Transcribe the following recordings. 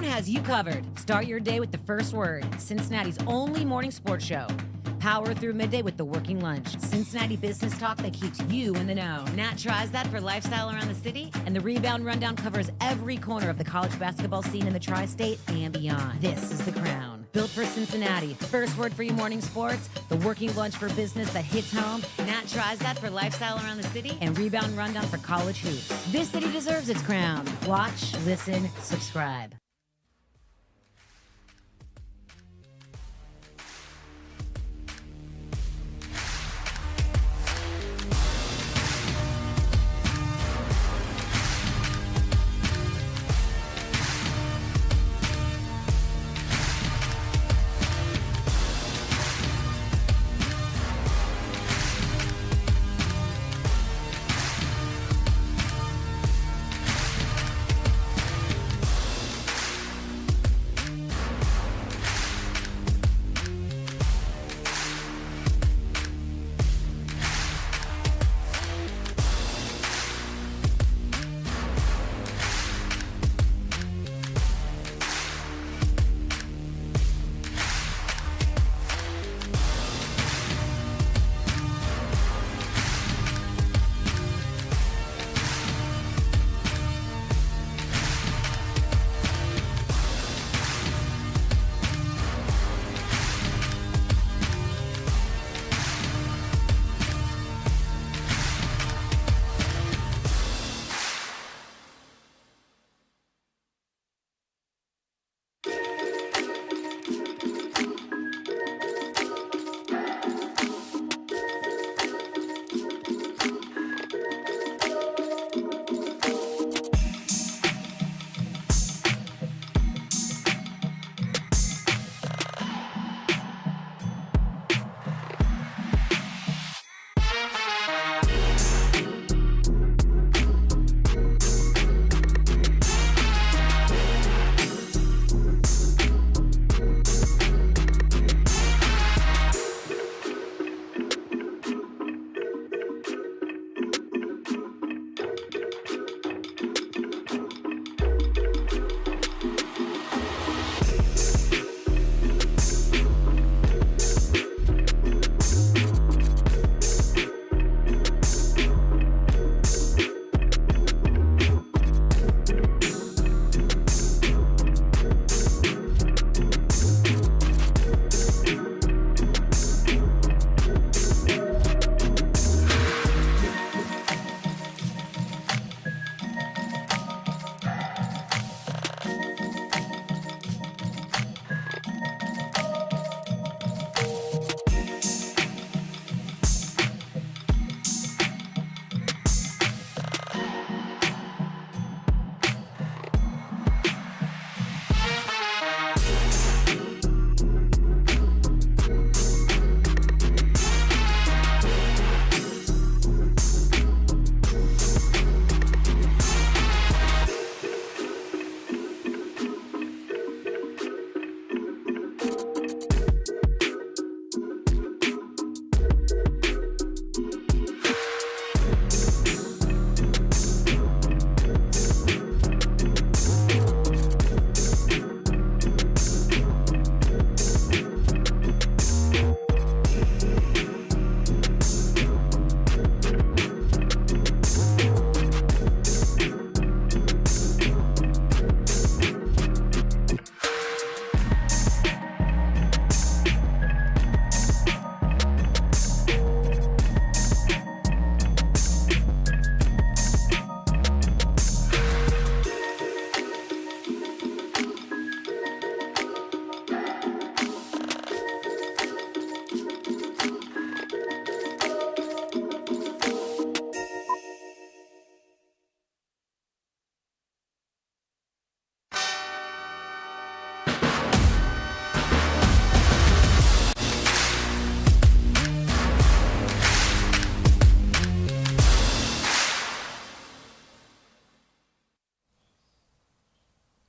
has you covered. Start your day with the first word. Cincinnati's only morning sports show. Power through midday with the working lunch. Cincinnati business talk that keeps you in the know. Nat tries that for lifestyle around the city. And the Rebound Rundown covers every corner of the college basketball scene in the tri-state and beyond. This is The Crown. Built for Cincinnati. First word for your morning sports. The working lunch for business that hits home. Nat tries that for lifestyle around the city. And Rebound Rundown for college hoops. This city deserves its crown. Watch, listen, subscribe.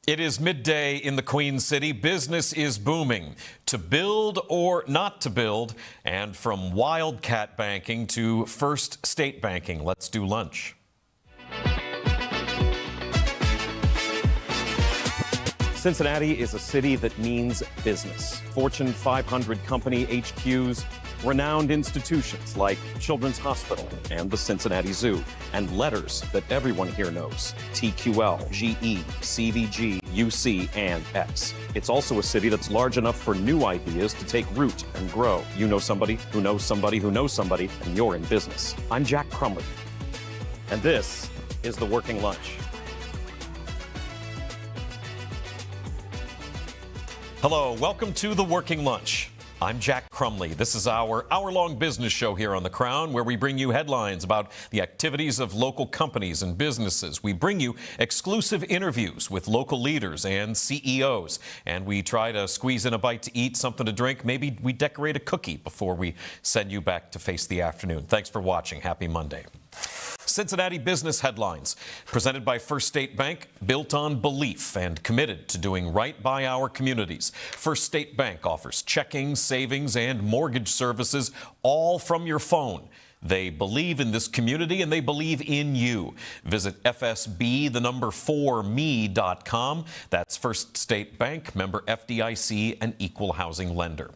It is midday in the Queen City. Business is booming. To build or not to build, and from wildcat banking to first state banking. Let's do lunch. Cincinnati is a city that means business. Fortune 500 company HQs, renowned institutions like Children's Hospital and the Cincinnati Zoo, and letters that everyone here knows: TQL, GE, CVG, UC, and X. It's also a city that's large enough for new ideas to take root and grow. You know somebody who knows somebody who knows somebody, and you're in business. I'm Jack Crumley, and this is The Working Lunch. Hello, welcome to The Working Lunch. I'm Jack Crumley. This is our hour-long business show here on The Crown, where we bring you headlines about the activities of local companies and businesses. We bring you exclusive interviews with local leaders and CEOs, and we try to squeeze in a bite to eat, something to drink. Maybe we decorate a cookie before we send you back to face the afternoon. Thanks for watching. Happy Monday. Cincinnati business headlines, presented by First State Bank, built on belief and committed to doing right by our communities. First State Bank offers checking, savings, and mortgage services, all from your phone. They believe in this community and they believe in you. Visit FSB4me.com. That's First State Bank, member FDIC, an equal housing lender.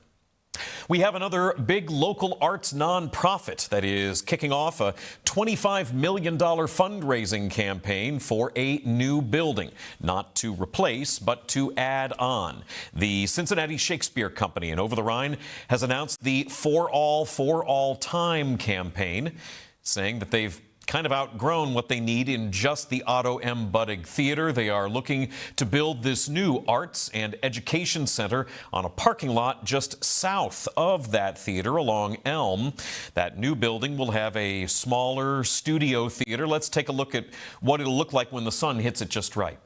We have another big local arts nonprofit that is kicking off a $25 million fundraising campaign for a new building, not to replace, but to add on. The Cincinnati Shakespeare Company in Over the Rhine has announced the For All Time campaign, saying that they've kind of outgrown what they need in just the Otto M. Buddig Theater. They are looking to build this new arts and education center on a parking lot just south of that theater along Elm. That new building will have a smaller studio theater. Let's take a look at what it'll look like when the sun hits it just right.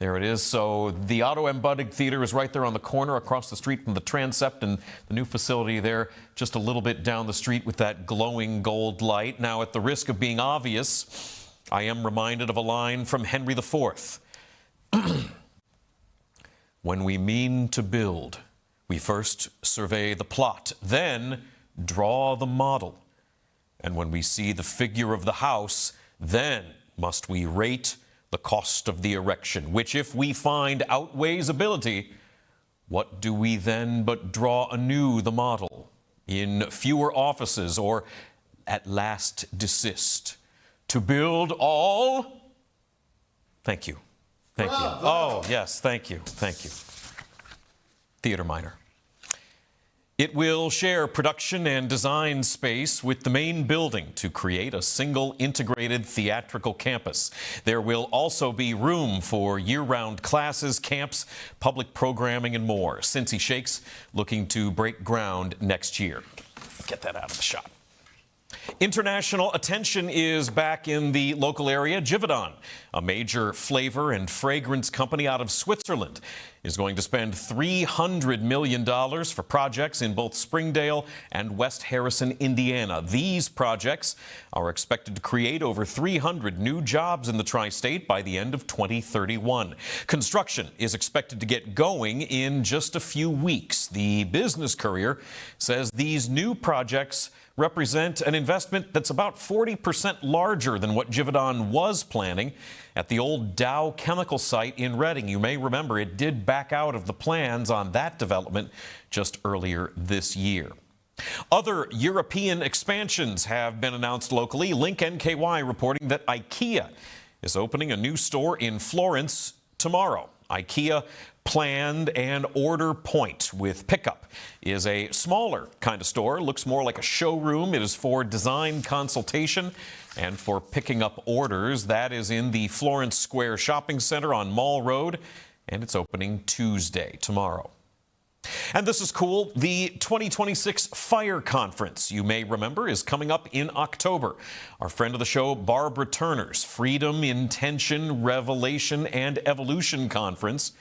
There it is. So the Otto M. Buddig Theater is right there on the corner across the street from the transept, and the new facility there just a little bit down the street with that glowing gold light. Now, at the risk of being obvious, I am reminded of a line from Henry IV. When we mean to build, we first survey the plot, then draw the model. And when we see the figure of the house, then must we rate the cost of the erection, which if we find outweighs ability, what do we then but draw anew the model, in fewer offices, or at last desist, to build all? Thank you. Thank you. Oh, yes, thank you. Thank you. Theater minor. It will share production and design space with the main building to create a single integrated theatrical campus. There will also be room for year-round classes, camps, public programming, and more. Cincy Shakes looking to break ground next year. Get that out of the shot. International attention is back in the local area. Givaudan, a major flavor and fragrance company out of Switzerland, is going to spend $300 million for projects in both Springdale and West Harrison, Indiana. These projects are expected to create over 300 new jobs in the tri-state by the end of 2031. Construction is expected to get going in just a few weeks. The Business Courier says these new projects represent an investment that's about 40% larger than what Givaudan was planning at the old Dow chemical site in Reading. You may remember it did back out of the plans on that development just earlier this year. Other European expansions have been announced locally. Link NKY reporting that IKEA is opening a new store in Florence tomorrow. IKEA Planned and Order Point with Pickup is a smaller kind of store. Looks more like a showroom. It is for design consultation and for picking up orders. That is in the Florence Square Shopping Center on Mall Road, and it's opening Tuesday, tomorrow. And this is cool. The 2026 Fire Conference, you may remember, is coming up in October. Our friend of the show, Barbara Turner's Freedom, Intention, Revelation, and Evolution Conference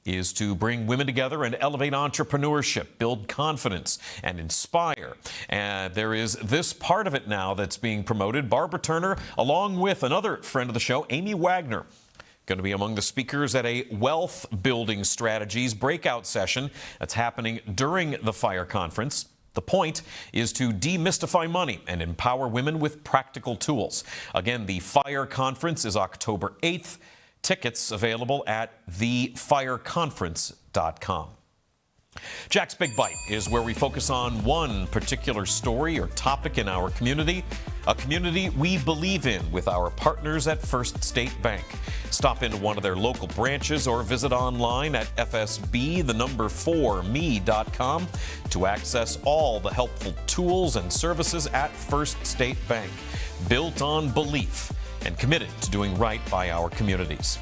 is to bring women together and elevate entrepreneurship, build confidence, and inspire. And there is this part of it now that's being promoted. Barbara Turner, along with another friend of the show, Amy Wagner, going to be among the speakers at a wealth building strategies breakout session that's happening during the Fire Conference. The point is to demystify money and empower women with practical tools. Again, the Fire Conference is October 8th. Tickets available at thefireconference.com. Jack's Big Bite is where we focus on one particular story or topic in our community, a community we believe in with our partners at First State Bank. Stop into one of their local branches or visit online at fsb4me.com to access all the helpful tools and services at First State Bank, built on belief and committed to doing right by our communities.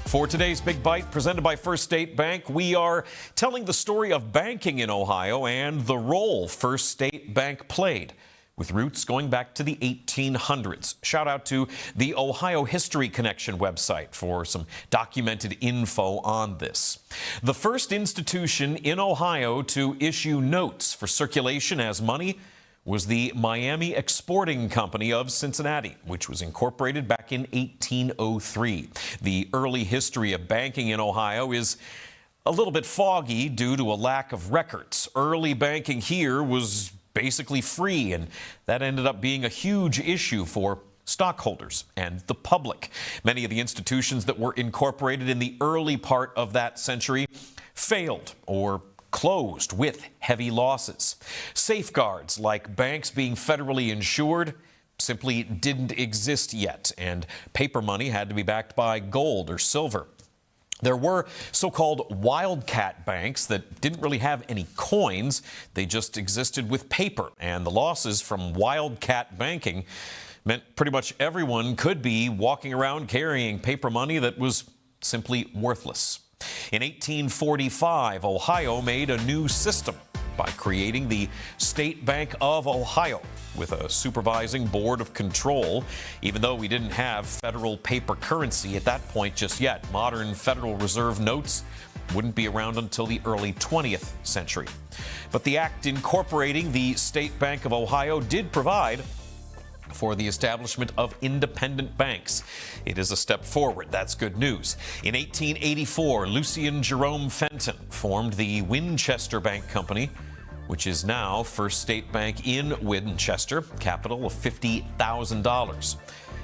For today's Big Bite, presented by First State Bank, we are telling the story of banking in Ohio and the role First State Bank played, with roots going back to the 1800s. Shout out to the Ohio History Connection website for some documented info on this. The first institution in Ohio to issue notes for circulation as money was the Miami Exporting Company of Cincinnati, which was incorporated back in 1803. The early history of banking in Ohio is a little bit foggy due to a lack of records. Early banking here was basically free, and that ended up being a huge issue for stockholders and the public. Many of the institutions that were incorporated in the early part of that century failed or closed with heavy losses. Safeguards like banks being federally insured simply didn't exist yet, and paper money had to be backed by gold or silver. There were so-called wildcat banks that didn't really have any coins. They just existed with paper, and the losses from wildcat banking meant pretty much everyone could be walking around carrying paper money that was simply worthless. In 1845, Ohio made a new system by creating the State Bank of Ohio with a supervising board of control. Even though we didn't have federal paper currency at that point just yet, modern Federal Reserve notes wouldn't be around until the early 20th century. But the act incorporating the State Bank of Ohio did provide for the establishment of independent banks. It is a step forward. That's good news. In 1884, Lucian Jerome Fenton formed the Winchester Bank Company, which is now First State Bank in Winchester, capital of $50,000.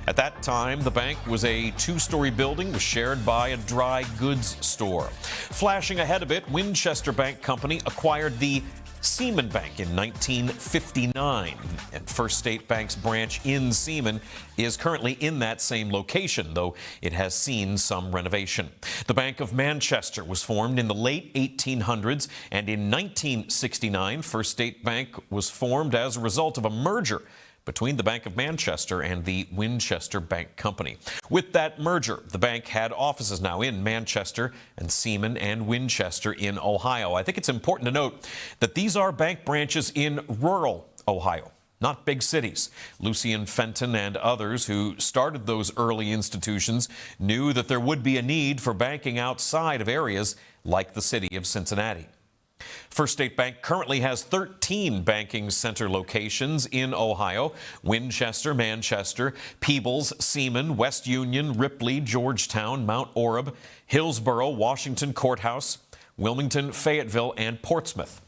At that time, the bank was a two-story building was shared by a dry goods store. Flashing ahead a bit, Winchester Bank Company acquired the Seaman Bank in 1959, and First State Bank's branch in Seaman is currently in that same location, though it has seen some renovation. The Bank of Manchester was formed in the late 1800s, and in 1969, First State Bank was formed as a result of a merger between the Bank of Manchester and the Winchester Bank Company. With that merger, the bank had offices now in Manchester and Seaman and Winchester in Ohio. I think it's important to note that these are bank branches in rural Ohio, not big cities. Lucian Fenton and others who started those early institutions knew that there would be a need for banking outside of areas like the city of Cincinnati. First State Bank currently has 13 banking center locations in Ohio: Winchester, Manchester, Peebles, Seaman, West Union, Ripley, Georgetown, Mount Orab, Hillsborough, Washington Courthouse, Wilmington, Fayetteville, and Portsmouth.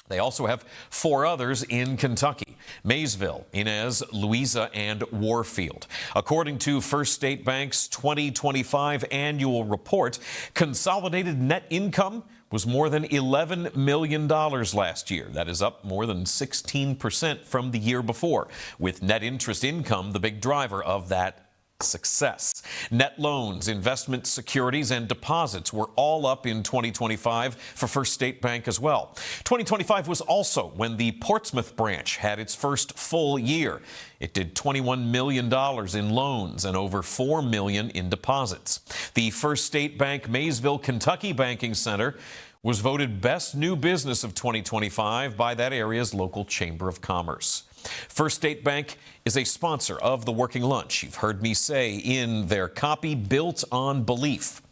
They also have 4 others in Kentucky: Maysville, Inez, Louisa, and Warfield. According to First State Bank's 2025 annual report, consolidated net income was more than $11 million last year. That is up more than 16% from the year before, with net interest income the big driver of that success. Net loans, investment securities, and deposits were all up in 2025 for First State Bank as well. 2025 was also when the Portsmouth branch had its first full year. It did $21 million in loans and over $4 million in deposits. The First State Bank Maysville, Kentucky Banking Center was voted Best New Business of 2025 by that area's local Chamber of Commerce. First State Bank is a sponsor of the Working Lunch. You've heard me say in their copy, built on belief.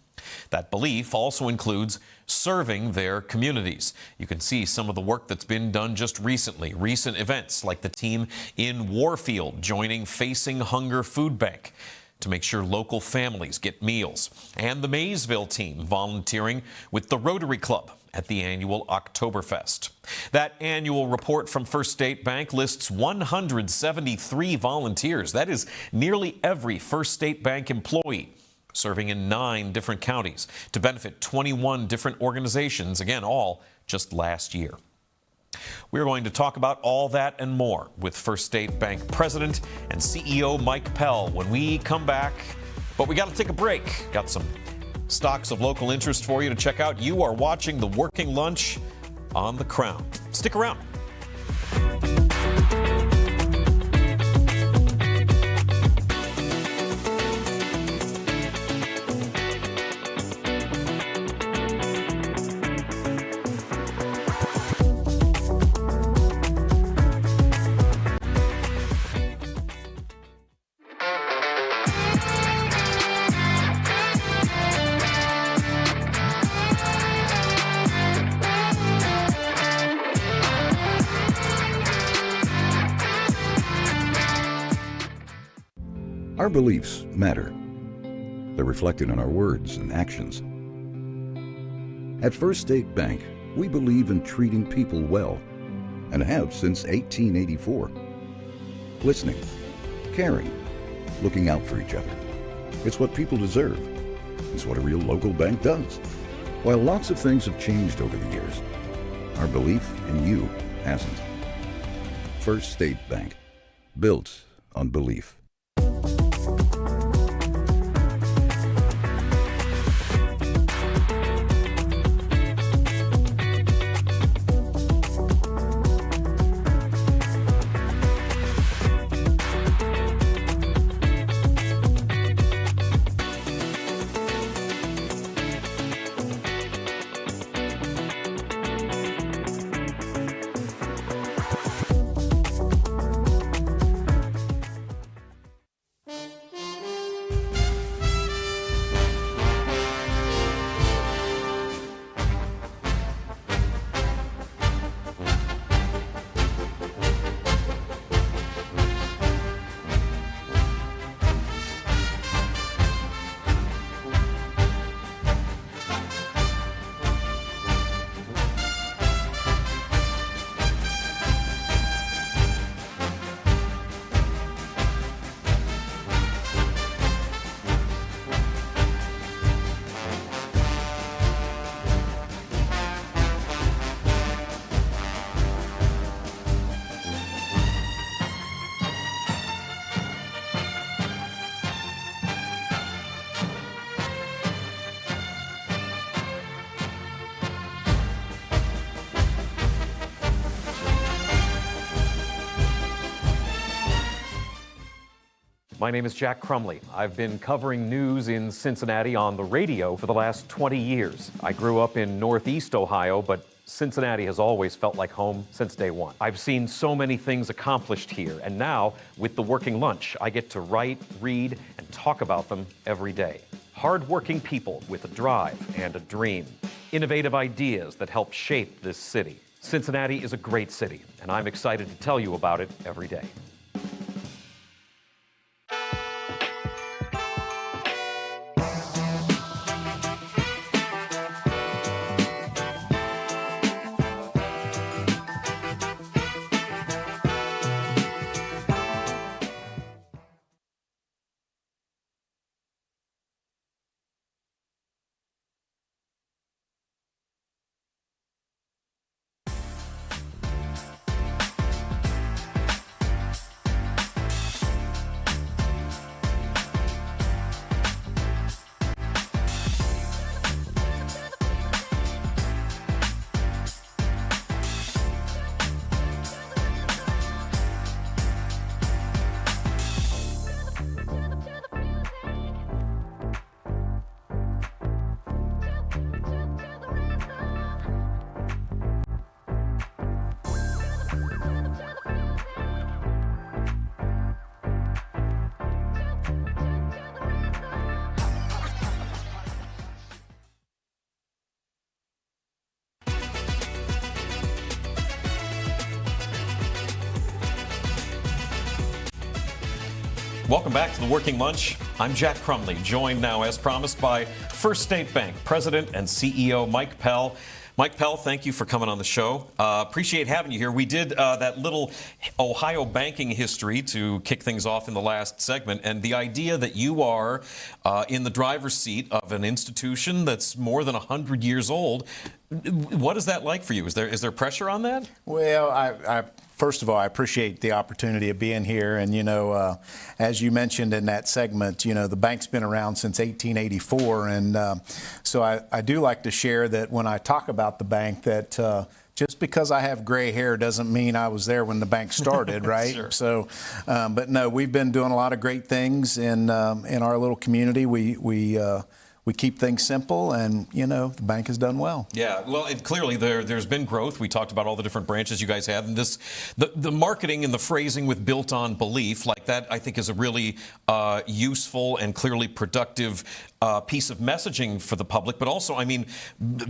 That belief also includes serving their communities. You can see some of the work that's been done just recently. Recent events like the team in Warfield joining Facing Hunger Food Bank to make sure local families get meals, and the Maysville team volunteering with the Rotary Club at the annual Oktoberfest. That annual report from First State Bank lists 173 volunteers. That is nearly every First State Bank employee. serving in 9 different counties to benefit 21 different organizations, again, all just last year. We're going to talk about all that and more with First State Bank President and CEO Mike Pell when we come back. But we got to take a break. Got some stocks of local interest for you to check out. You are watching The Working Lunch on The Crown. Stick around. Our beliefs matter. They're reflected in our words and actions. At First State Bank, we believe in treating people well, and have since 1884. Listening, caring, looking out for each other. It's what people deserve. It's what a real local bank does. While lots of things have changed over the years, our belief in you hasn't. First State Bank, built on belief. My name is Jack Crumley. I've been covering news in Cincinnati on the radio for the last 20 years. I grew up in Northeast Ohio, but Cincinnati has always felt like home since day one. I've seen so many things accomplished here, and now, with The Working Lunch, I get to write, read, and talk about them every day. Hard-working people with a drive and a dream. Innovative ideas that help shape this city. Cincinnati is a great city, and I'm excited to tell you about it every day. Welcome back to The Working Lunch. I'm Jack Crumley, joined now, as promised, by First State Bank President and CEO Mike Pell. Mike Pell, thank you for coming on the show. Appreciate having you here. We did that little Ohio banking history to kick things off in the last segment, and the idea that you are in the driver's seat of an institution that's more than 100 years old. What is that like for you? Is there pressure on that? Well, I first of all, I appreciate the opportunity of being here. And, as you mentioned in that segment, the bank's been around since 1884. And so I do like to share that when I talk about the bank that just because I have gray hair doesn't mean I was there when the bank started, right? Sure. So, but no, we've been doing a lot of great things in our little community. We keep things simple, and, the bank has done well. Yeah, well, clearly there's been growth. We talked about all the different branches you guys have. And the marketing and the phrasing with built on belief, like that, I think is a really useful and clearly productive piece of messaging for the public. But also, I mean,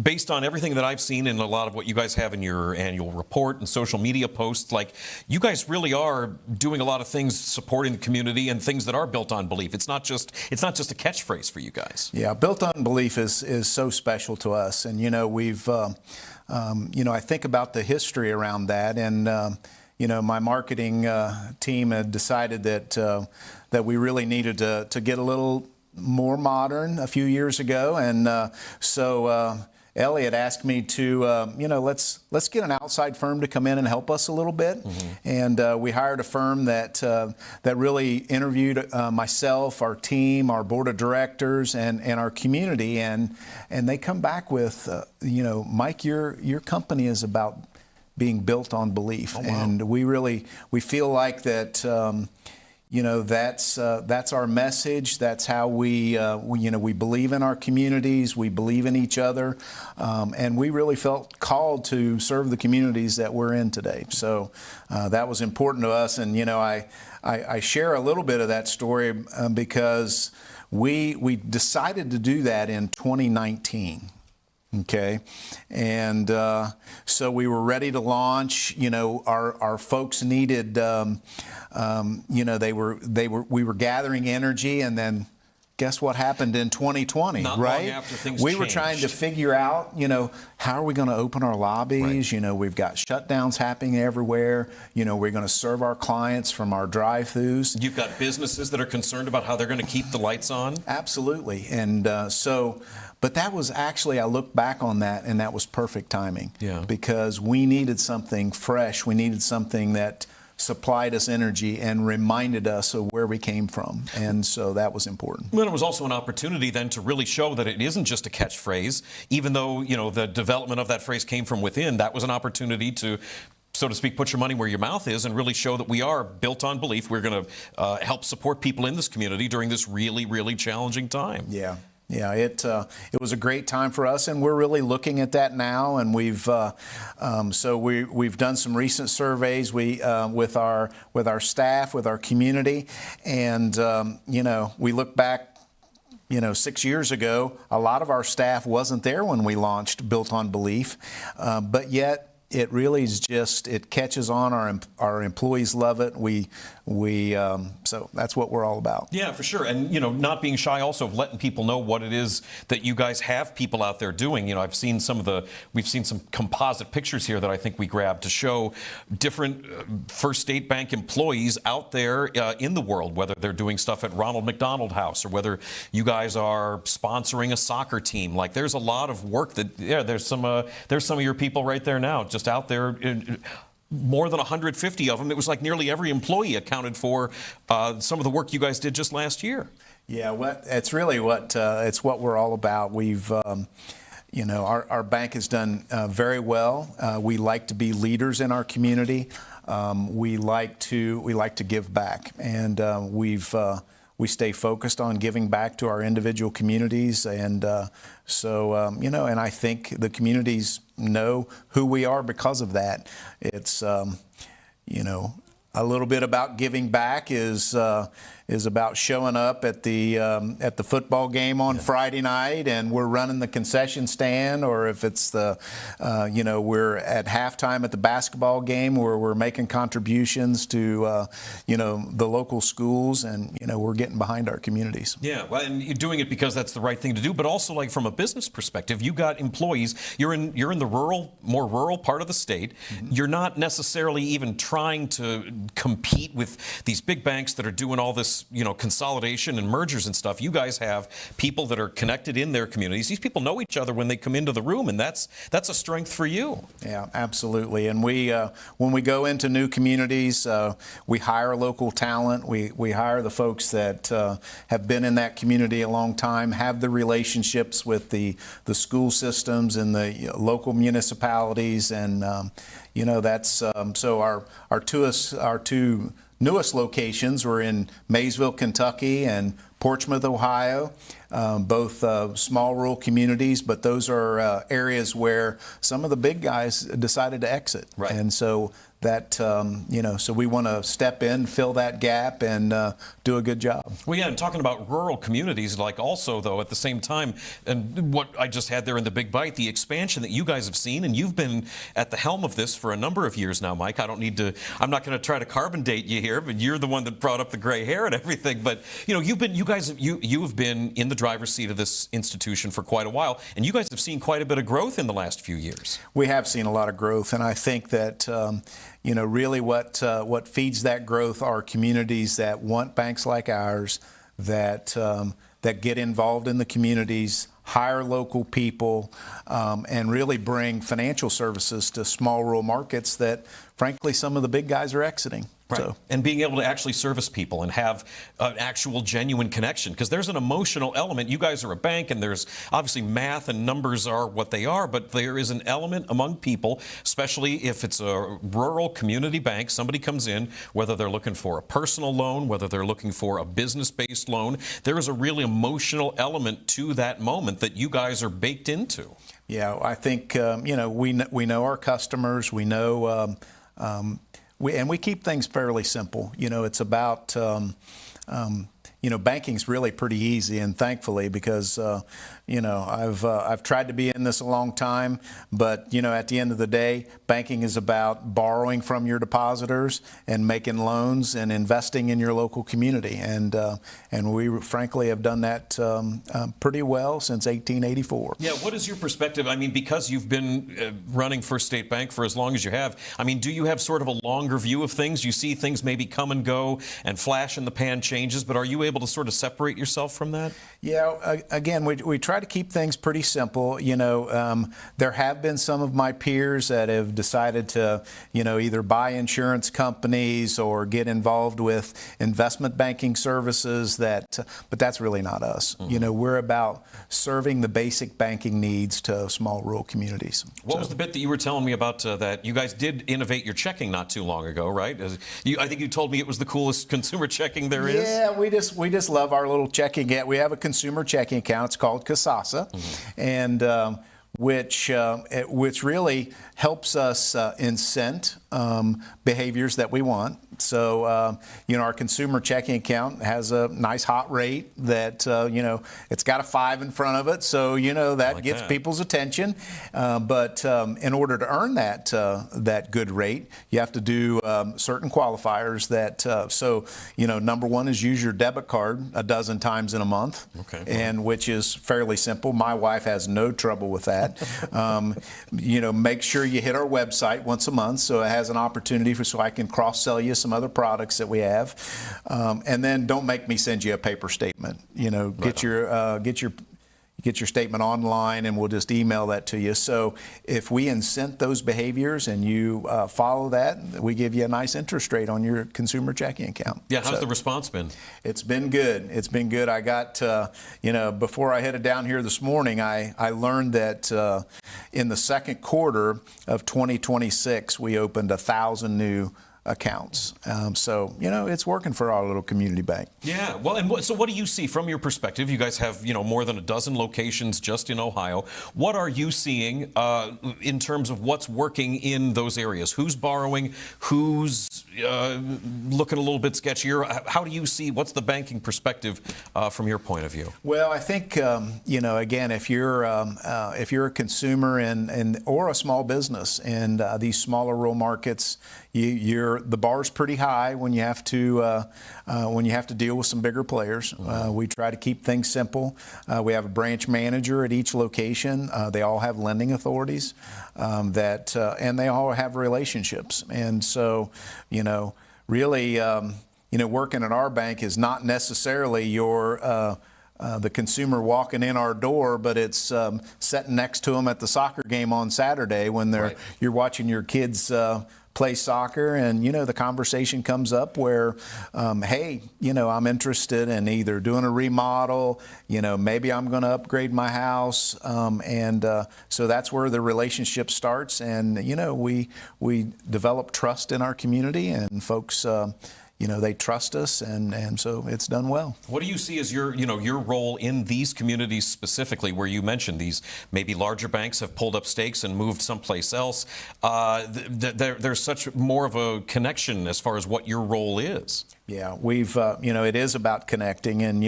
based on everything that I've seen and a lot of what you guys have in your annual report and social media posts, like, you guys really are doing a lot of things supporting the community and things that are built on belief. It's not just a catchphrase for you guys. Yeah, built on belief is so special to us. And, we've, I think about the history around that. And, my marketing team had decided that we really needed to get a little more modern a few years ago. And so Elliot asked me to, let's get an outside firm to come in and help us a little bit. Mm-hmm. And we hired a firm that really interviewed myself, our team, our board of directors, and our community. And they come back with, Mike, your company is about being built on belief. Oh, wow. And we feel like that. That's our message. That's how we believe in our communities. We believe in each other, and we really felt called to serve the communities that we're in today. So that was important to us. And I share a little bit of that story because we decided to do that in 2019. Okay, and so we were ready to launch. Our folks needed. We were gathering energy, and then guess what happened in 2020? Not right? long after things we were changed. trying to figure out, how are we going to open our lobbies? Right. We've got shutdowns happening everywhere. We're going to serve our clients from our drive-throughs. You've got businesses that are concerned about how they're going to keep the lights on. Absolutely, and But that was actually, I look back on that, and that was perfect timing. Yeah. Because we needed something fresh. We needed something that supplied us energy and reminded us of where we came from. And so that was important. Well, it was also an opportunity then to really show that it isn't just a catchphrase. Even though, the development of that phrase came from within, that was an opportunity to, so to speak, put your money where your mouth is and really show that we are built on belief. We're going to help support people in this community during this really, really challenging time. Yeah. Yeah, it was a great time for us, and we're really looking at that now. And we've done some recent surveys with our staff, with our community, and we look back. 6 years ago, a lot of our staff wasn't there when we launched Built on Belief, but yet it really is just, it catches on. Our employees love it. So that's what we're all about. Yeah, for sure. And, not being shy also of letting people know what it is that you guys have people out there doing. We've seen some composite pictures here that I think we grabbed to show different First State Bank employees out there in the world, whether they're doing stuff at Ronald McDonald House or whether you guys are sponsoring a soccer team. Like, there's a lot of work there's some of your people right there now, just out there. More than 150 of them. It was like nearly every employee accounted for some of the work you guys did just last year. Yeah, it's really it's what we're all about. We've, our bank has done very well. We like to be leaders in our community. We like to give back, and we stay focused on giving back to our individual communities, and and I think the communities know who we are because of that. It's a little bit about giving back is is about showing up at the football game on Friday night, and we're running the concession stand, or if it's we're at halftime at the basketball game where we're making contributions to the local schools, and we're getting behind our communities. Yeah, well, and you're doing it because that's the right thing to do, but also like from a business perspective, you got employees. You're in the more rural part of the state. Mm-hmm. You're not necessarily even trying to compete with these big banks that are doing all this, consolidation and mergers and stuff. You guys have people that are connected in their communities. These people know each other when they come into the room, and that's a strength for you. Yeah, absolutely. And we, when we go into new communities, we hire local talent. We hire the folks that have been in that community a long time, have the relationships with the school systems and the local municipalities, and that's so our two newest locations were in Maysville, Kentucky, and Portsmouth, Ohio, both small rural communities, but those are areas where some of the big guys decided to exit. Right. And so that, so we want to step in, fill that gap, and do a good job. Well, yeah, and talking about rural communities, like also, though, at the same time, and what I just had there in the Big Bite, the expansion that you guys have seen, and you've been at the helm of this for a number of years now, Mike. I'm not going to try to carbon date you here, but you're the one that brought up the gray hair and everything. But, you have been in the driver's seat of this institution for quite a while, and you guys have seen quite a bit of growth in the last few years. We have seen a lot of growth, and I think that really what feeds that growth are communities that want banks like ours, that get involved in the communities, hire local people, and really bring financial services to small rural markets that, frankly, some of the big guys are exiting. Right. So. And being able to actually service people and have an actual genuine connection, because there's an emotional element. You guys are a bank, and there's obviously math and numbers are what they are, but there is an element among people, especially if it's a rural community bank. Somebody comes in, whether they're looking for a personal loan, whether they're looking for a business-based loan, there is a really emotional element to that moment that you guys are baked into. Yeah, I think we know our customers. We know. We keep things fairly simple. It's about, banking's really pretty easy, and thankfully, because, I've tried to be in this a long time, but, at the end of the day, banking is about borrowing from your depositors and making loans and investing in your local community. And we frankly have done that pretty well since 1884. Yeah, what is your perspective? I mean, because you've been running First State Bank for as long as you have, I mean, do you have sort of a longer view of things? You see things maybe come and go and flash in the pan changes, but are you able to sort of separate yourself from that? Yeah, again, we try to keep things pretty simple. There have been some of my peers that have decided to, either buy insurance companies or get involved with investment banking services. But that's really not us. Mm-hmm. We're about serving the basic banking needs to small rural communities. What was the bit that you were telling me about that you guys did innovate your checking not too long ago, right? I think you told me it was the coolest consumer checking there is. Yeah, we just love our little checking. We have a consumer checking account. It's called Casasa, mm-hmm. and which really helps us incent behaviors that we want. So, our consumer checking account has a nice hot rate that, it's got a 5 in front of it. So, that gets people's attention. But in order to earn that good rate, you have to do certain qualifiers that, number one is use your debit card a dozen times in a month. Okay. And which is fairly simple. My wife has no trouble with that. Make sure you hit our website once a month so it has an opportunity so I can cross-sell you some other products that we have. And then don't make me send you a paper statement. Get your statement online, and we'll just email that to you. So if we incent those behaviors and you follow that, we give you a nice interest rate on your consumer checking account. Yeah, how's the response been? It's been good. It's been good. I got, before I headed down here this morning, I learned that in the second quarter of 2026, we opened 1,000 new accounts. So, it's working for our little community bank. Yeah. Well, and so what do you see from your perspective? You guys have, more than a dozen locations just in Ohio. What are you seeing in terms of what's working in those areas? Who's borrowing? Who's looking a little bit sketchier? How do you see, what's the banking perspective from your point of view? Well, I think, again, if you're a consumer or a small business in these smaller rural markets, the bar's pretty high when you have to deal with some bigger players. We try to keep things simple. We have a branch manager at each location. They all have lending authorities and they all have relationships. And so, really, working at our bank is not necessarily the consumer walking in our door, but it's sitting next to them at the soccer game on Saturday when you're watching your kids play soccer, and the conversation comes up where, hey, I'm interested in either doing a remodel, maybe I'm going to upgrade my house, and so that's where the relationship starts, and we develop trust in our community, and folks. They trust us, and so it's done well. What do you see as your role in these communities specifically, where you mentioned these maybe larger banks have pulled up stakes and moved someplace else? There's such more of a connection as far as what your role is. Yeah, we've, it is about connecting, and,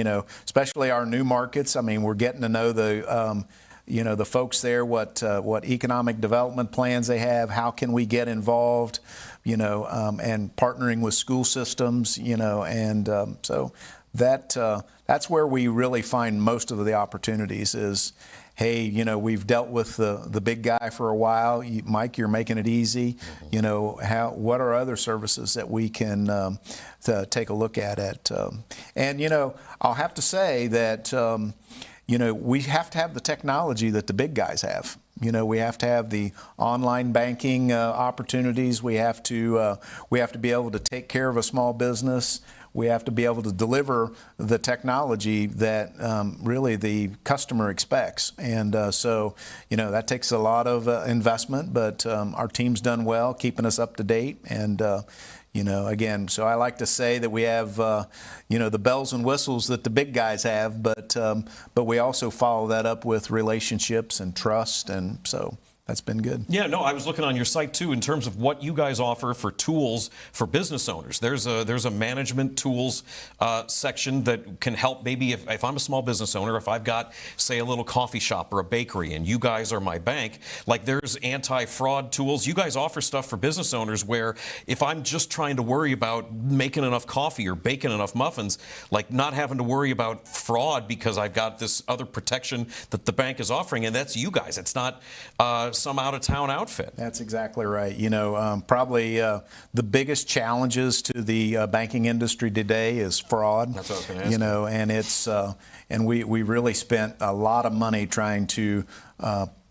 especially our new markets. I mean, we're getting to know the folks there, what economic development plans they have, how can we get involved, and partnering with school systems, and so that's where we really find most of the opportunities is, hey, we've dealt with the big guy for a while. Mike, you're making it easy. What are other services that we can take a look at? And, I'll have to say that, we have to have the technology that the big guys have. We have to have the online banking opportunities. We have to be able to take care of a small business. We have to be able to deliver the technology that really the customer expects. And so, that takes a lot of investment, but our team's done well, keeping us up to date. And again, so I like to say that we have, the bells and whistles that the big guys have, but we also follow that up with relationships and trust, and so that's been good. Yeah, no, I was looking on your site too in terms of what you guys offer for tools for business owners. There's a management tools section that can help maybe if I'm a small business owner, if I've got, say, a little coffee shop or a bakery and you guys are my bank, like there's anti-fraud tools. You guys offer stuff for business owners where if I'm just trying to worry about making enough coffee or baking enough muffins, like not having to worry about fraud because I've got this other protection that the bank is offering, and that's you guys. It's not some out-of-town outfit. That's exactly right. Probably the biggest challenges to the banking industry today is fraud. That's what I was going to ask. And it's and we really spent a lot of money trying to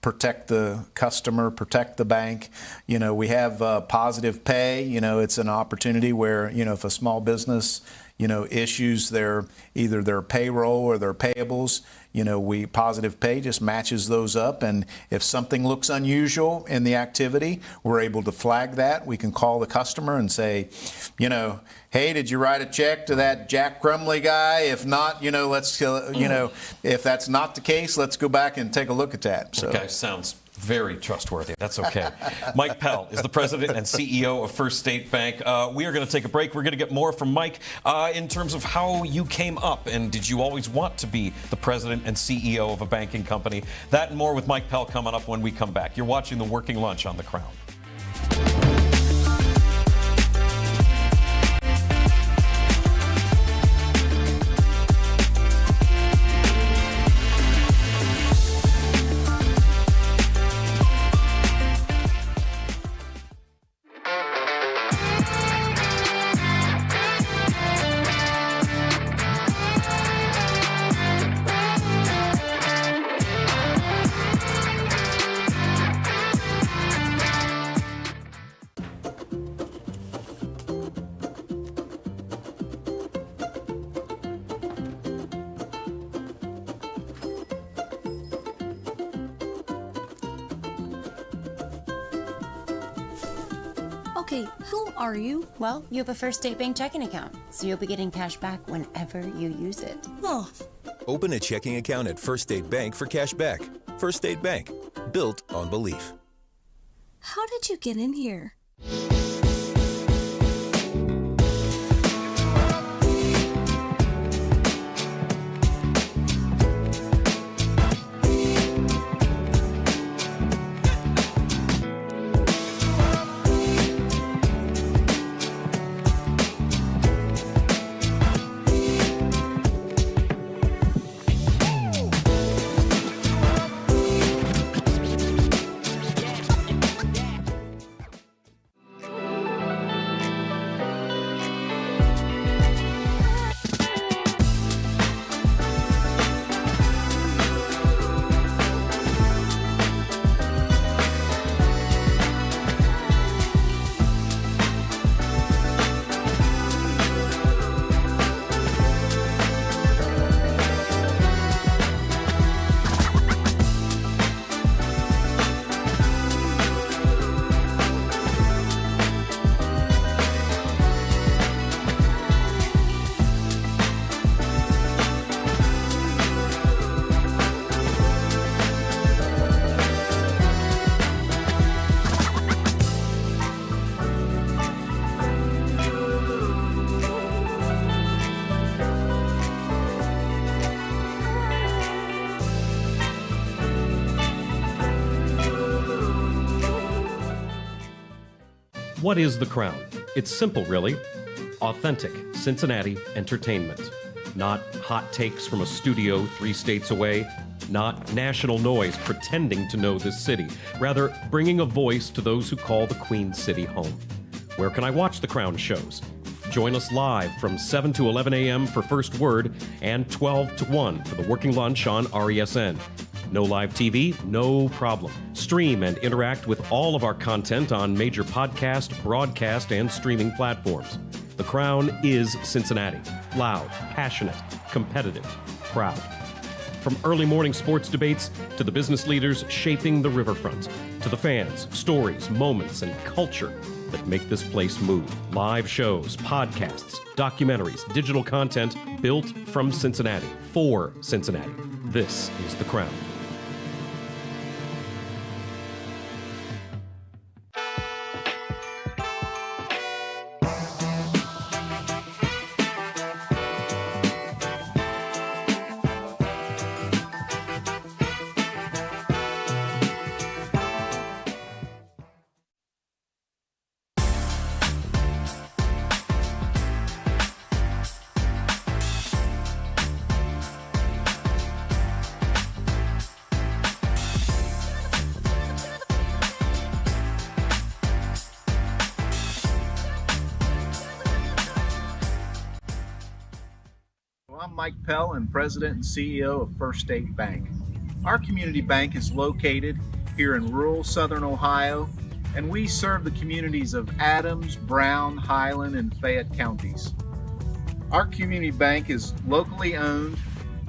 protect the customer, protect the bank. We have positive pay. It's an opportunity where if a small business issues either their payroll or their payables, Positive Pay just matches those up, and if something looks unusual in the activity, we're able to flag that. We can call the customer and say, hey, did you write a check to that Jack Crumley guy? If not, let's, if that's not the case, let's go back and take a look at that. So. Okay, sounds very trustworthy. That's okay. Mike Pell is the president and CEO of First State Bank. We are going to take a break. We're going to get more from Mike in terms of how you came up, and did you always want to be the president and CEO of a banking company? That and more with Mike Pell coming up when we come back. You're watching The Working Lunch on The Crown. Okay, who are you? Well, you have a First State Bank checking account, so you'll be getting cash back whenever you use it. Oh, Open a checking account at First State Bank for cash back. First State Bank, built on belief. how did you get in here? What is The Crown? It's simple, really. Authentic Cincinnati entertainment. Not hot takes from a studio 3 states away. Not national noise pretending to know this city. Rather, bringing a voice to those who call the Queen City home. Where can I watch The Crown shows? Join us live from 7 to 11 a.m. for First Word and 12 to 1 for the Working Lunch on RESN. No live TV? No problem. Stream and interact with all of our content on major podcast, broadcast, and streaming platforms. The Crown is Cincinnati. Loud, passionate, competitive, proud. From early morning sports debates to the business leaders shaping the riverfront, to the fans, stories, moments, and culture that make this place move. Live shows, podcasts, documentaries, digital content built from Cincinnati, for Cincinnati. This is The Crown. I'm Mike Pell, and President and CEO of First State Bank. Our community bank is located here in rural southern Ohio, and we serve the communities of Adams, Brown, Highland, and Fayette counties. Our community bank is locally owned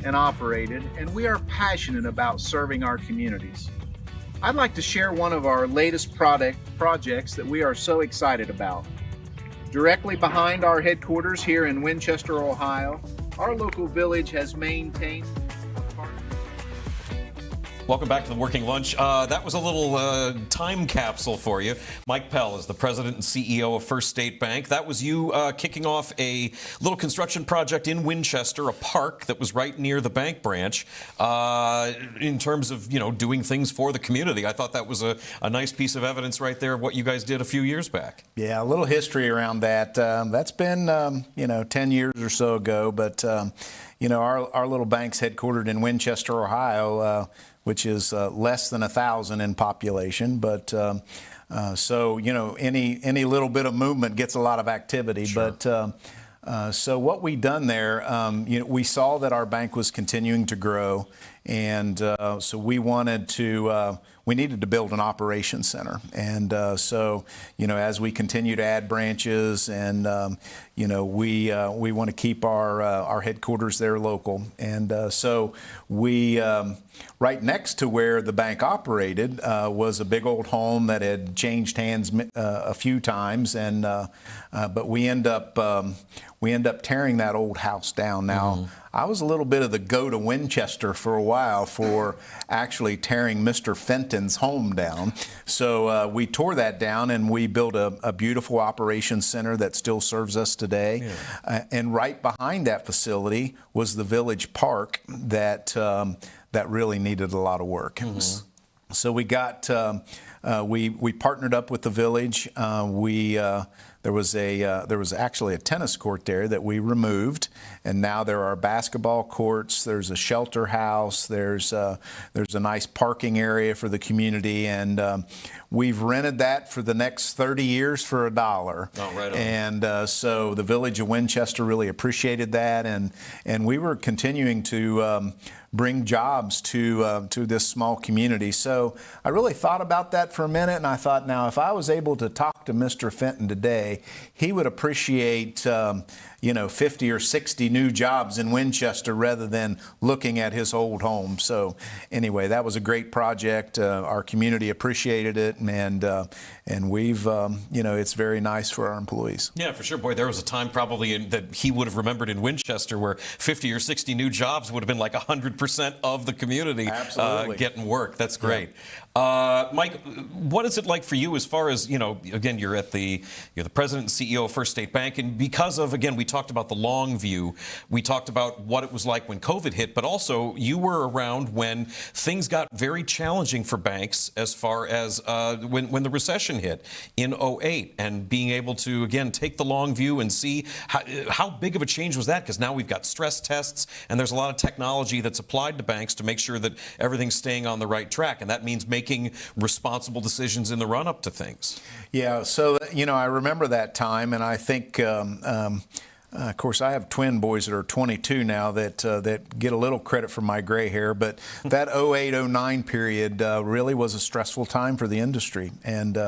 and operated, and we are passionate about serving our communities. I'd like to share one of our latest projects that we are so excited about. Directly behind our headquarters here in Winchester, Ohio, our local village has maintained a park. Welcome back to the Working Lunch. That was a little time capsule for you. Mike Pell is the president and CEO of First State Bank. That was you kicking off a little construction project in Winchester, a park that was right near the bank branch. In terms of, doing things for the community, I thought that was a nice piece of evidence right there of what you guys did a few years back. Yeah, a little history around that. That's been, 10 years or so ago. But, our little bank's headquartered in Winchester, Ohio, which is less than 1,000 in population. But so, any little bit of movement gets a lot of activity. Sure. But so what we done there, we saw that our bank was continuing to grow, And so we wanted to, we needed to build an operations center. And so, as we continue to add branches and, we want to keep our headquarters there local. And so we, right next to where the bank operated was a big old home that had changed hands a few times. And, but we end up tearing that old house down. Now, I was a little bit of the go to Winchester for a while for actually tearing Mr. Fenton's home down. So we tore that down and we built a beautiful operations center that still serves us today. Yeah. And right behind that facility was the village park that really needed a lot of work. So we got we partnered up with the village. There was actually a tennis court there that we removed, and now there are basketball courts. There's a shelter house. There's a nice parking area for the community, and we've rented that for the next 30 years for $1. Oh, right on. And so the village of Winchester really appreciated that, and we were continuing to bring jobs to this small community. So I really thought about that for a minute, and I thought, now if I was able to talk to Mr. Fenton today, he would appreciate 50 or 60 new jobs in Winchester rather than looking at his old home. So anyway, that was a great project. Our community appreciated it, and we've it's very nice for our employees. Yeah, for sure. Boy, there was a time probably that he would have remembered in Winchester where 50 or 60 new jobs would have been like 100% of the community getting work. That's great. Yeah. Mike, what is it like for you as far as, again, you're the president and CEO of First State Bank, and because of, again, we talked about the long view, we talked about what it was like when COVID hit, but also you were around when things got very challenging for banks as far as when the recession hit in 2008, and being able to, again, take the long view and see how big of a change was that, because now we've got stress tests and there's a lot of technology that's applied to banks to make sure that everything's staying on the right track, and that means making responsible decisions in the run-up to things. Yeah, so, I remember that time, and I think, of course, I have twin boys that are 22 now that get a little credit for my gray hair, but that 08-09 period really was a stressful time for the industry. And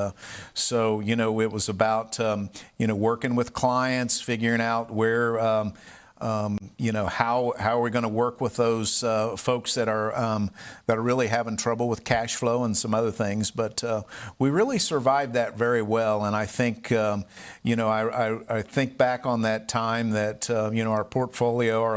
so, it was about, working with clients, figuring out where, how are we going to work with those folks that are really having trouble with cash flow and some other things. But we really survived that very well. And I think, I think back on that time that, our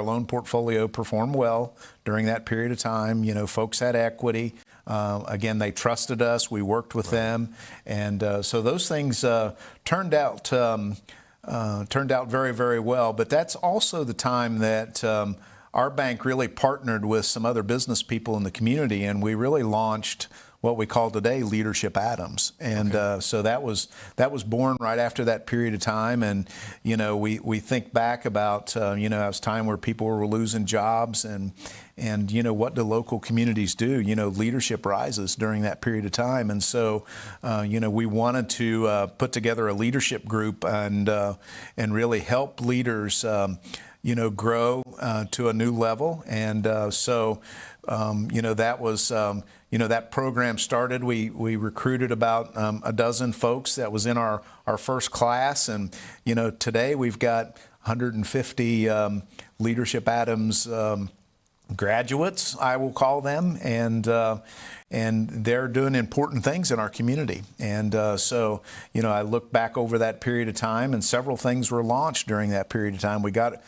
loan portfolio performed well during that period of time. Folks had equity. Again, they trusted us. We worked with them. And so those things turned out very, very well. But that's also the time that our bank really partnered with some other business people in the community, and we really launched what we call today Leadership Adams. And so that was born right after that period of time. And, we think back about, it was time where people were losing jobs, and what do local communities do? Leadership rises during that period of time. And so, we wanted to put together a leadership group and really help leaders, grow to a new level. And so, that was, that program started. We recruited about a dozen folks that was in our first class. And, today we've got 150 Leadership Adams graduates, I will call them, and they're doing important things in our community. And so, I look back over that period of time, and several things were launched during that period of time. We got,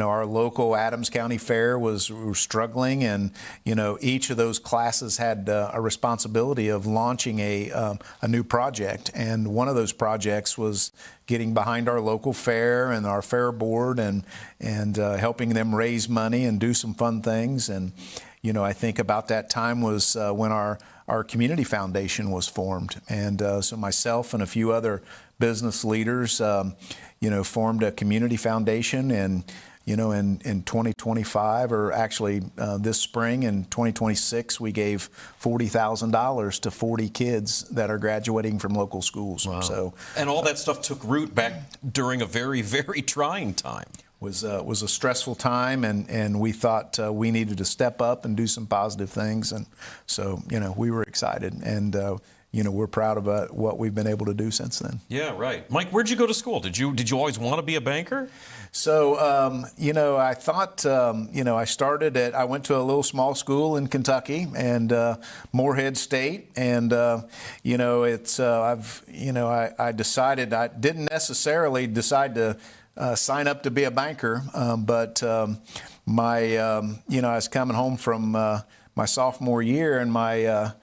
our local Adams County Fair was struggling, and each of those classes had a responsibility of launching a new project. And one of those projects was getting behind our local fair and our fair board, and helping them raise money and do some fun things. And I think about that time was when our community foundation was formed. And so myself and a few other business leaders, formed a community foundation. And, in 2025, or actually this spring in 2026, we gave $40,000 to 40 kids that are graduating from local schools. Wow. So, and all that stuff took root back during a very, very trying time. was a stressful time, and we thought we needed to step up and do some positive things, and so we were excited, and we're proud about what we've been able to do since then. Yeah, right. Mike, where'd you go to school? Did you always want to be a banker? So, I thought, I went to a little small school in Kentucky, and Morehead State, and I decided I didn't necessarily decide to sign up to be a banker, but I was coming home from my sophomore year, and my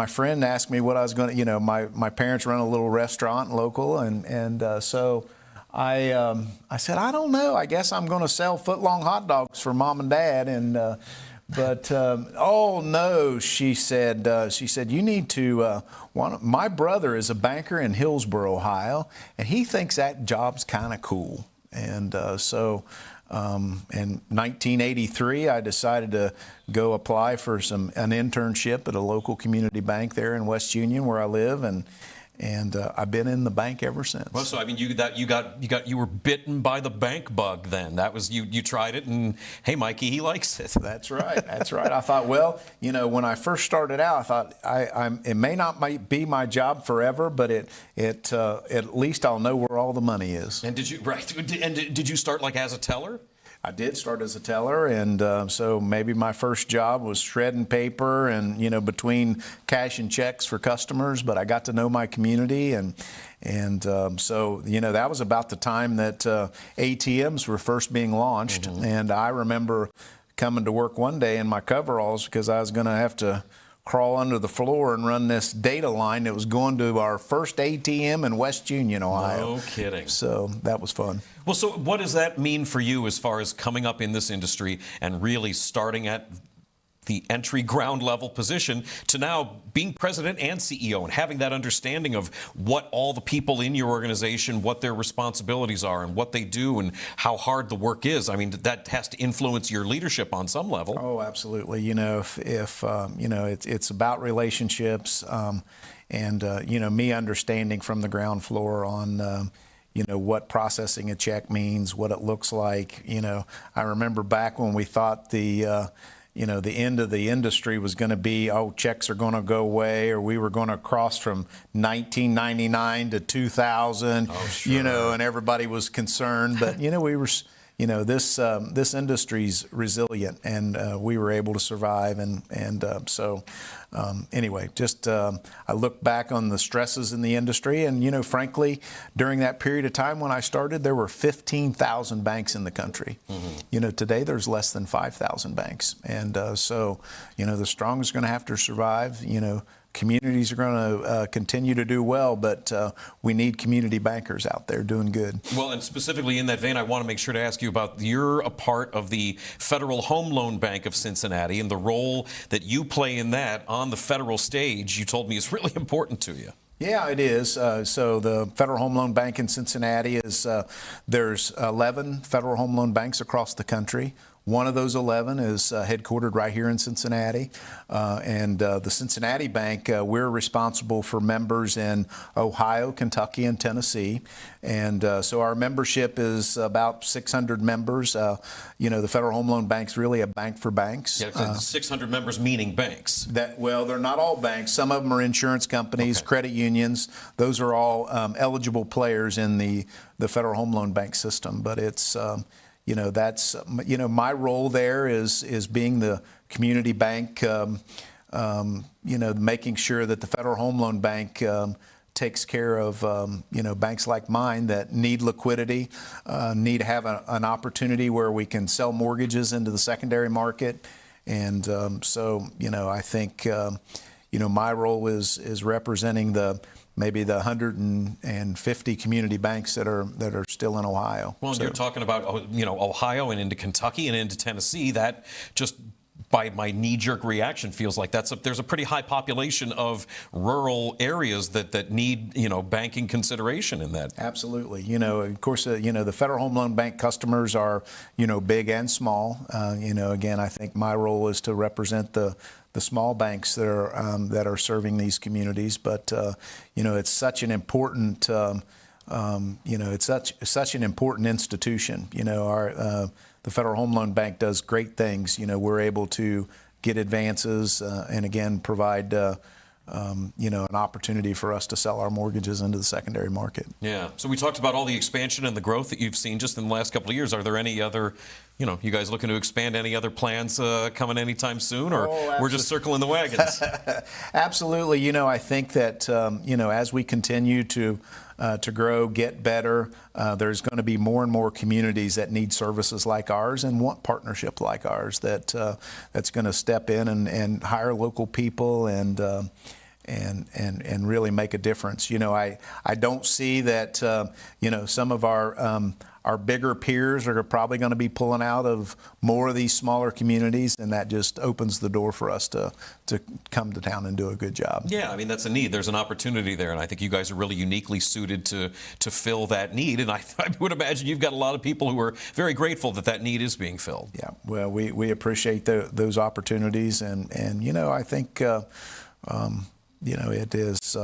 friend asked me what I was going to, my parents run a little restaurant local, and so I said, I don't know. I guess I'm going to sell foot-long hot dogs for Mom and Dad. Oh no, she said, you need to. My brother is a banker in Hillsboro, Ohio, and he thinks that job's kind of cool. And so in 1983, I decided to go apply for an internship at a local community bank there in West Union, where I live, and I've been in the bank ever since. Well, so I mean, you were bitten by the bank bug then. That was you tried it, and hey, Mikey, he likes it. That's right. That's right. I thought, well, when I first started out, I thought it may not be my job forever, but at least I'll know where all the money is. And did you start like as a teller? I did start as a teller, and so maybe my first job was shredding paper and between cash and checks for customers. But I got to know my community, and so that was about the time that ATMs were first being launched. Mm-hmm. And I remember coming to work one day in my coveralls because I was going to have to crawl under the floor and run this data line that was going to our first ATM in West Union, Ohio. No kidding. So that was fun. Well, so what does that mean for you as far as coming up in this industry and really starting at the entry ground level position to now being president and CEO and having that understanding of what all the people in your organization, what their responsibilities are and what they do and how hard the work is? I mean, that has to influence your leadership on some level. Oh, absolutely. If it's about relationships, and me understanding from the ground floor on what processing a check means, what it looks like. I remember back when we thought the end of the industry was going to be, checks are going to go away, or we were going to cross from 1999 to 2000, and everybody was concerned. But, we were, this industry's resilient, and we were able to survive. Anyway, I look back on the stresses in the industry, and, frankly, during that period of time when I started, there were 15,000 banks in the country. Mm-hmm. Today there's less than 5,000 banks. And the strong is going to have to survive. Communities are going to continue to do well, but we need community bankers out there doing good. Well, and specifically in that vein, I want to make sure to ask you about, you're a part of the Federal Home Loan Bank of Cincinnati, and the role that you play in that on the federal stage, you told me, is really important to you. Yeah, it is. So the Federal Home Loan Bank in Cincinnati is, there's 11 Federal Home Loan Banks across the country. One of those 11 is headquartered right here in Cincinnati. And the Cincinnati Bank, we're responsible for members in Ohio, Kentucky, and Tennessee. And so our membership is about 600 members. The Federal Home Loan Bank's really a bank for banks. Yeah, 600 members meaning banks. Well, they're not all banks. Some of them are insurance companies, credit unions. Those are all eligible players in the Federal Home Loan Bank system. But it's that's my role there is being the community bank, making sure that the Federal Home Loan Bank takes care of banks like mine that need liquidity, need to have an opportunity where we can sell mortgages into the secondary market, and I think my role is representing maybe the 150 community banks that are still in Ohio. Well, you're talking about Ohio and into Kentucky and into Tennessee. That just by my knee-jerk reaction feels like there's a pretty high population of rural areas that need banking consideration in that. Absolutely. Of course, the Federal Home Loan Bank customers are big and small. Again, I think my role is to represent the small banks that are serving these communities. But it's such an important it's such an important institution. The Federal Home Loan Bank does great things. We're able to get advances and again provide an opportunity for us to sell our mortgages into the secondary market. Yeah. So we talked about all the expansion and the growth that you've seen just in the last couple of years. Are there any other, you guys looking to expand any other plans coming anytime soon, or we're just circling the wagons? Absolutely. I think that, as we continue to grow, get better, there's going to be more and more communities that need services like ours and want partnership like ours that's going to step in and hire local people and really make a difference. I don't see that some of our bigger peers are probably going to be pulling out of more of these smaller communities, and that just opens the door for us to come to town and do a good job. Yeah, I mean, that's a need. There's an opportunity there, and I think you guys are really uniquely suited to fill that need. And I would imagine you've got a lot of people who are very grateful that need is being filled. Yeah, well, we appreciate those opportunities, and I think it is.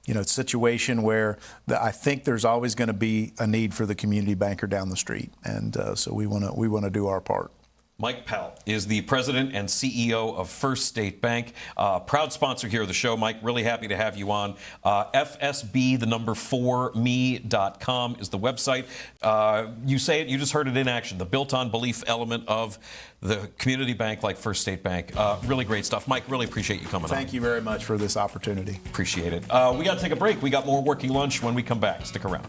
It's a situation where I think there's always going to be a need for the community banker down the street, and so we want to do our part. Mike Powell is the president and CEO of First State Bank, proud sponsor here of the show. Mike, really happy to have you on. FSB4me.com is the website. You say it, you just heard it in action, the built-on belief element of the community bank like First State Bank. Really great stuff. Mike, really appreciate you coming on. Thank you very much for this opportunity. Appreciate it. We got to take a break. We got more Working Lunch when we come back. Stick around.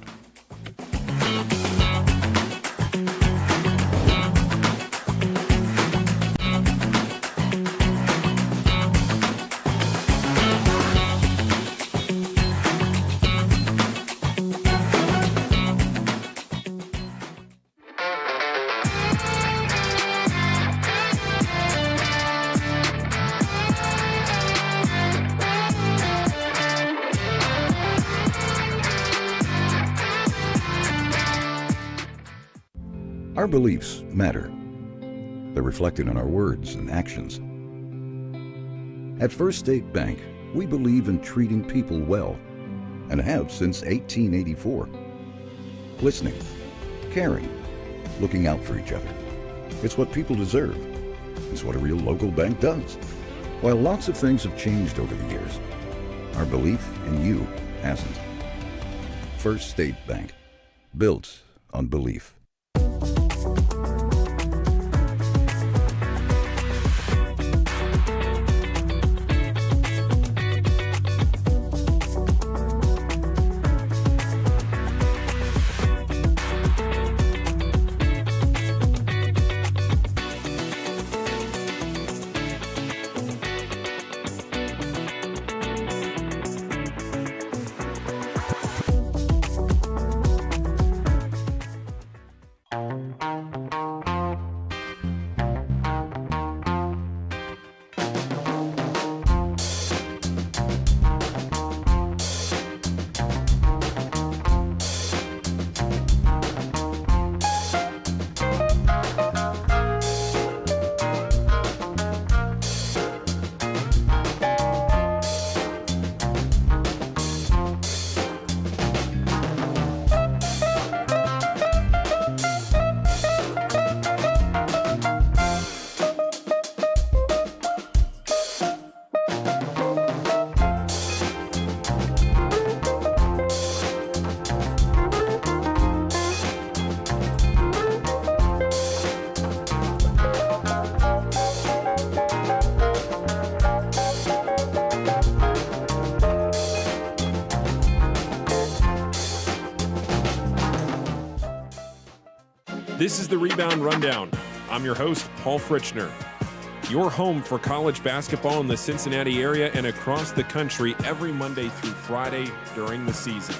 Our beliefs matter. They're reflected in our words and actions. At First State Bank, we believe in treating people well, and have since 1884. Listening, caring, looking out for each other. It's what people deserve. It's what a real local bank does. While lots of things have changed over the years, our belief in you hasn't. First State Bank, built on belief. This is the Rebound Rundown. I'm your host, Paul Fritchner. Your home for college basketball in the Cincinnati area and across the country every Monday through Friday during the season.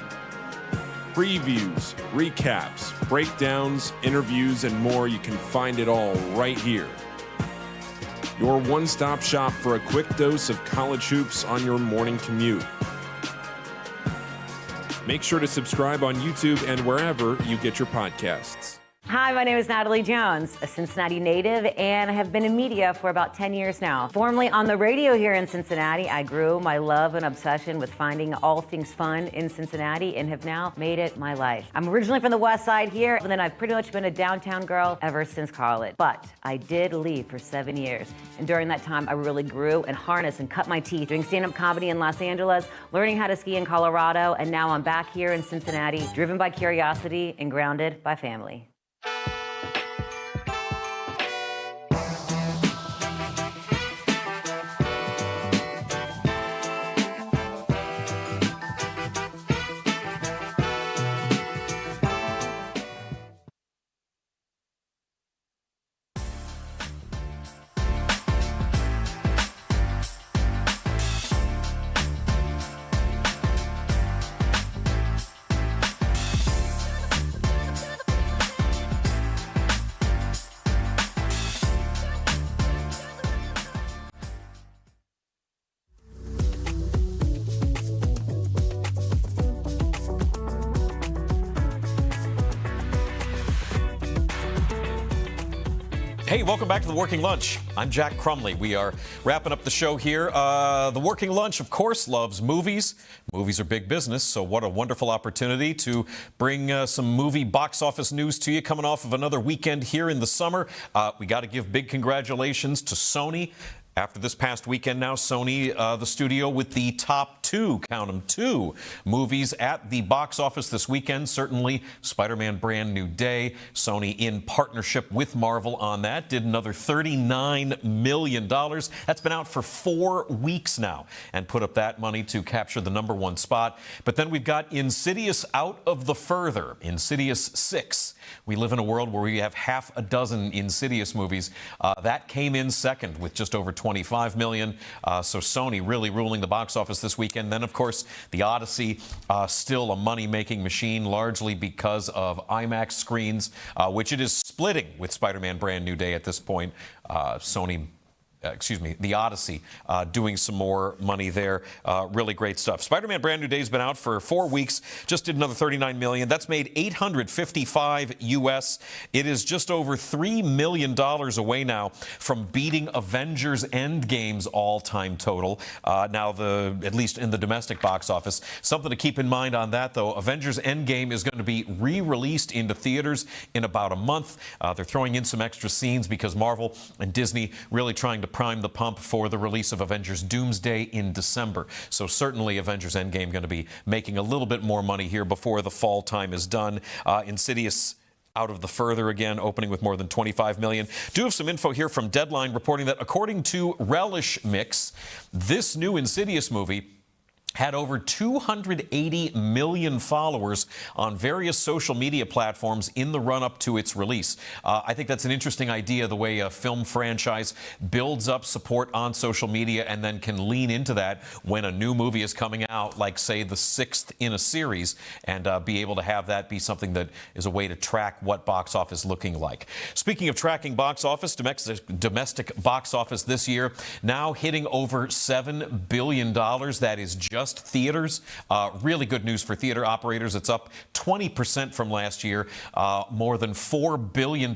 Previews, recaps, breakdowns, interviews, and more. You can find it all right here. Your one-stop shop for a quick dose of college hoops on your morning commute. Make sure to subscribe on YouTube and wherever you get your podcasts. Hi, my name is Natalie Jones, a Cincinnati native, and I have been in media for about 10 years now. Formerly on the radio here in Cincinnati, I grew my love and obsession with finding all things fun in Cincinnati and have now made it my life. I'm originally from the West Side here, and then I've pretty much been a downtown girl ever since college. But I did leave for 7 years, and during that time, I really grew and harnessed and cut my teeth doing stand-up comedy in Los Angeles, learning how to ski in Colorado, and now I'm back here in Cincinnati, driven by curiosity and grounded by family. Hey, welcome back to The Working Lunch. I'm Jack Crumley. We are wrapping up the show here. The Working Lunch, of course, loves movies. Movies are big business, so what a wonderful opportunity to bring some movie box office news to you coming off of another weekend here in the summer. We got to give big congratulations to Sony. After this past weekend now, Sony, the studio with the top two, count them, two movies at the box office this weekend. Certainly Spider-Man Brand New Day. Sony in partnership with Marvel on that did another $39 million. That's been out for 4 weeks now and put up that money to capture the #1 spot. But then we've got Insidious Out of the Further, Insidious 6. We live in a world where we have half a dozen Insidious movies. That came in second with just over 25 million. So Sony really ruling the box office this weekend. Then, of course, The Odyssey, still a money-making machine, largely because of IMAX screens, which it is splitting with Spider-Man Brand New Day at this point. The Odyssey, doing some more money there. Really great stuff. Spider-Man Brand New Day has been out for 4 weeks, just did another $39 million. That's made $855 US. It is just over $3 million away now from beating Avengers Endgame's all-time total. Now, at least in the domestic box office. Something to keep in mind on that, though. Avengers Endgame is going to be re-released into theaters in about a month. They're throwing in some extra scenes because Marvel and Disney really trying to prime the pump for the release of Avengers Doomsday in December. So certainly Avengers Endgame going to be making a little bit more money here before the fall time is done. Insidious Out of the Further, again, opening with more than 25 million. Do have some info here from Deadline reporting that according to Relish Mix, this new Insidious movie had over 280 million followers on various social media platforms in the run-up to its release. I think that's an interesting idea, the way a film franchise builds up support on social media and then can lean into that when a new movie is coming out, like, say, the 6th in a series, and be able to have that be something that is a way to track what box office is looking like. Speaking of tracking box office, domestic box office this year now hitting over $7 billion. That is just theaters. Really good news for theater operators. It's up 20% from last year. More than $4 billion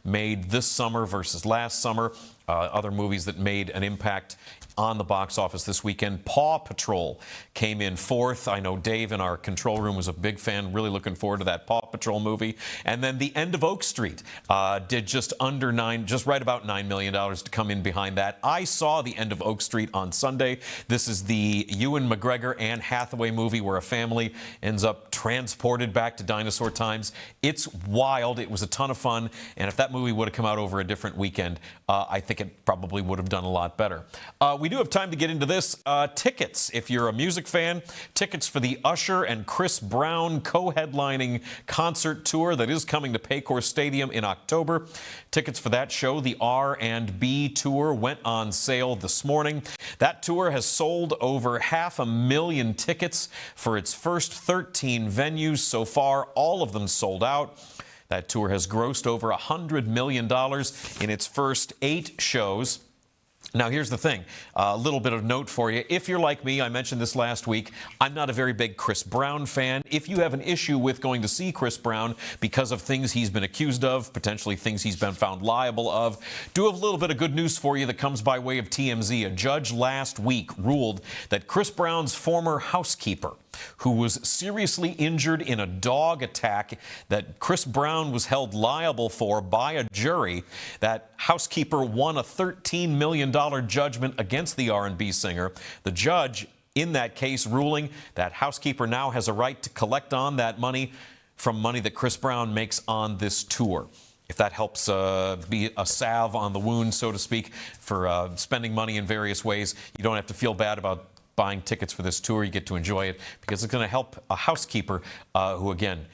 made this summer versus last summer. Other movies that made an impact on the box office this weekend. Paw Patrol came in 4th. I know Dave in our control room was a big fan, really looking forward to that Paw Patrol movie. And then The End of Oak Street did just right about $9 million to come in behind that. I saw The End of Oak Street on Sunday. This is the Ewan McGregor, Anne Hathaway movie where a family ends up transported back to dinosaur times. It's wild. It was a ton of fun. And if that movie would have come out over a different weekend, I think it probably would have done a lot better. We do have time to get into this. Tickets, if you're a music fan, tickets for the Usher and Chris Brown co-headlining concert tour that is coming to Paycor Stadium in October. Tickets for that show, the R&B tour, went on sale this morning. That tour has sold over 500,000 tickets for its first 13 venues so far. All of them sold out. That tour has grossed over $100 million in its first 8 shows. Now, here's the thing. A little bit of note for you. If you're like me, I mentioned this last week, I'm not a very big Chris Brown fan. If you have an issue with going to see Chris Brown because of things he's been accused of, potentially things he's been found liable of, do have a little bit of good news for you that comes by way of TMZ. A judge last week ruled that Chris Brown's former housekeeper, who was seriously injured in a dog attack that Chris Brown was held liable for by a jury, that housekeeper won a $13 million judgment against the R&B singer. The judge in that case ruling that housekeeper now has a right to collect on that money from money that Chris Brown makes on this tour. If that helps be a salve on the wound, so to speak, for spending money in various ways, you don't have to feel bad about buying tickets for this tour. You get to enjoy it because it's going to help a housekeeper who, again,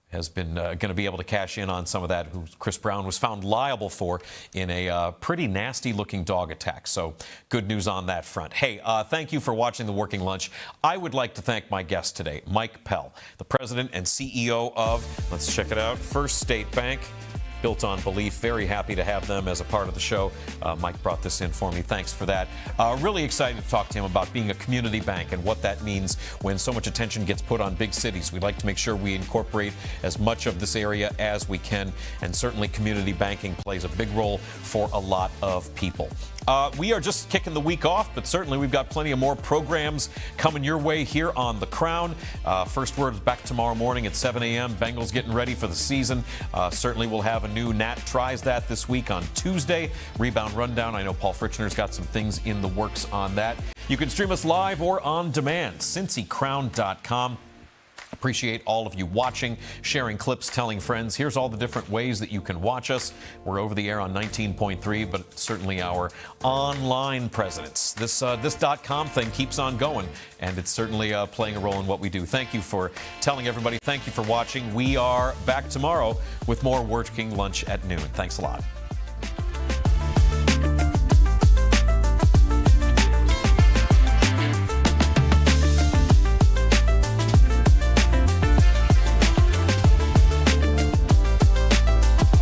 has been going to be able to cash in on some of that, who Chris Brown was found liable for in a pretty nasty-looking dog attack. So good news on that front. Hey, thank you for watching The Working Lunch. I would like to thank my guest today, Mike Pell, the president and CEO of, let's check it out, First State Bank. Built on belief. Very happy to have them as a part of the show. Mike brought this in for me. Thanks for that. Really excited to talk to him about being a community bank and what that means when so much attention gets put on big cities. We'd like to make sure we incorporate as much of this area as we can, and certainly community banking plays a big role for a lot of people. We are just kicking the week off, but certainly we've got plenty of more programs coming your way here on The Crown. First Word is back tomorrow morning at 7 a.m. Bengals getting ready for the season. Certainly we'll have a new Nat Tries That this week on Tuesday. Rebound Rundown. I know Paul Fritchner's got some things in the works on that. You can stream us live or on demand. CincyCrown.com. Appreciate all of you watching, sharing clips, telling friends. Here's all the different ways that you can watch us. We're over the air on 19.3, but certainly our online presence. This .com thing keeps on going, and it's certainly playing a role in what we do. Thank you for telling everybody. Thank you for watching. We are back tomorrow with more Working Lunch at noon. Thanks a lot.